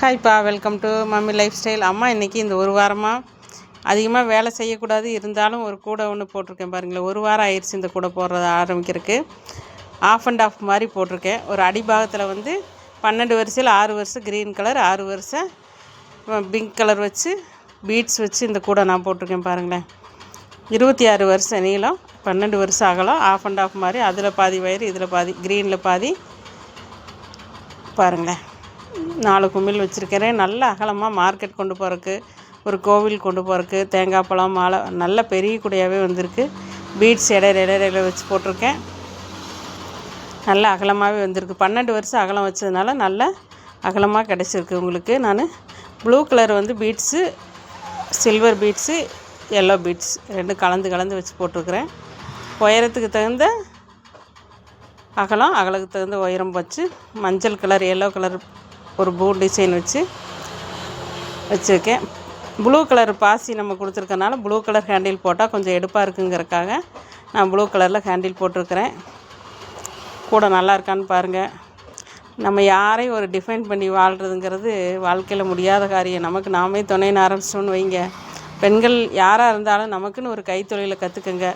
ஹாய்ப்பா, welcome to mummy lifestyle. அம்மா இன்றைக்கி இந்த ஒரு வாரமாக அதிகமாக வேலை செய்யக்கூடாது, இருந்தாலும் ஒரு கூடை ஒன்று போட்டிருக்கேன் பாருங்களேன். ஒரு வாரம் ஆயிடுச்சு இந்த கூடை போடுறத ஆரம்பிக்கிறதுக்கு. ஆஃப் அண்ட் ஆஃப் மாதிரி போட்டிருக்கேன். ஒரு அடிபாகத்தில் 12 வரிசையில் 6 வரிசை க்ரீன் கலர், 6 வரிசை பிங்க் கலர் வச்சு பீட்ஸ் வச்சு இந்த கூடை நான் போட்டிருக்கேன் பாருங்களேன். 26 வரிசை நீளம், 12 வரிசை அகலம், ஆஃப் அண்ட் ஆஃப் மாதிரி. அதில் பாதி வயர், இதில் பாதி, க்ரீனில் பாதி பாருங்களேன். 4 குமிழ் வச்சுருக்கிறேன். நல்ல அகலமாக மார்க்கெட் கொண்டு போகிறக்கு, ஒரு கோவில் கொண்டு போகிறக்கு, தேங்காய் பழம் மாலை நல்ல பெரிய கூடையாகவே வந்திருக்கு. பீட்ஸ் இடையில வச்சு போட்டிருக்கேன். நல்ல அகலமாகவே வந்திருக்கு. 12 வருஷம் அகலம் வச்சதுனால நல்ல அகலமாக கிடச்சிருக்கு உங்களுக்கு. நான் blue colour beads, silver beads, yellow beads ரெண்டும் கலந்து வச்சு போட்டிருக்கிறேன். உயரத்துக்கு தகுந்த அகலம், அகலத்துக்கு தகுந்த உயரம் வச்சு மஞ்சள் கலர், எல்லோ கலர் ஒரு பூ டிசைன் வச்சுருக்கேன். ப்ளூ கலர் பாசி நம்ம கொடுத்துருக்கனால ப்ளூ கலர் ஹேண்டில் போட்டால் கொஞ்சம் எடுப்பாக இருக்குங்கிறக்காக நான் ப்ளூ கலரில் ஹேண்டில் போட்டிருக்கிறேன். கூட நல்லா இருக்கான்னு பாருங்கள். நம்ம யாரையும் ஒரு டிஃபைன் பண்ணி வாழ்கிறதுங்கிறது வாழ்க்கையில் முடியாத காரியம். நமக்கு நாமே துணைன்னு ஆரம்பிச்சோன்னு வைங்க. பெண்கள் யாராக இருந்தாலும் நமக்குன்னு ஒரு கைத்தொழிலை கற்றுக்குங்க.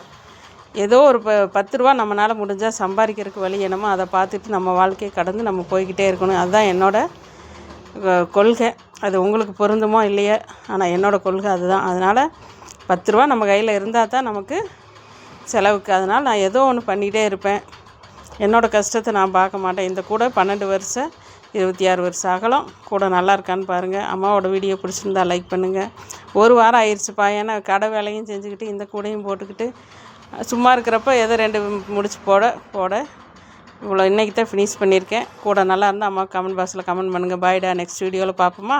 ஏதோ ஒரு 10 ரூபா நம்மளால் முடிஞ்சால் சம்பாதிக்கிறதுக்கு வழி என்னமோ அதை பார்த்துட்டு நம்ம வாழ்க்கையை கடந்து நம்ம போய்கிட்டே இருக்கணும். அதுதான் என்னோடய கொள்கை. அது உங்களுக்கு பொருந்துமோ இல்லையா, ஆனால் என்னோடய கொள்கை அதுதான். அதனால் 10 ரூபா நம்ம கையில் இருந்தால் தான் நமக்கு செலவுக்கு. அதனால் நான் ஏதோ ஒன்று பண்ணிகிட்டே இருப்பேன். என்னோடய கஷ்டத்தை நான் பார்க்க மாட்டேன். இந்த கூட 12 வருஷம் 26 வருஷம் அகலம் கூட நல்லா இருக்கான்னு பாருங்கள். அம்மாவோட வீடியோ பிடிச்சிருந்தா லைக் பண்ணுங்கள். ஒரு வாரம் ஆயிடுச்சுப்பா, ஏன்னா கடை வேலையும் செஞ்சுக்கிட்டு இந்த கூடையும் போட்டுக்கிட்டு சும்மா இருக்கிறப்ப எதோ 2 முடிச்சு போட இவ்வளோ இன்றைக்கி தான் ஃபினிஷ் பண்ணியிருக்கேன். கூட நல்லா இருந்தால் அம்மா கமெண்ட் பாக்ஸில் கமெண்ட் பண்ணுங்கள். பாய்டா, நெக்ஸ்ட் வீடியோவில் பார்ப்போமா.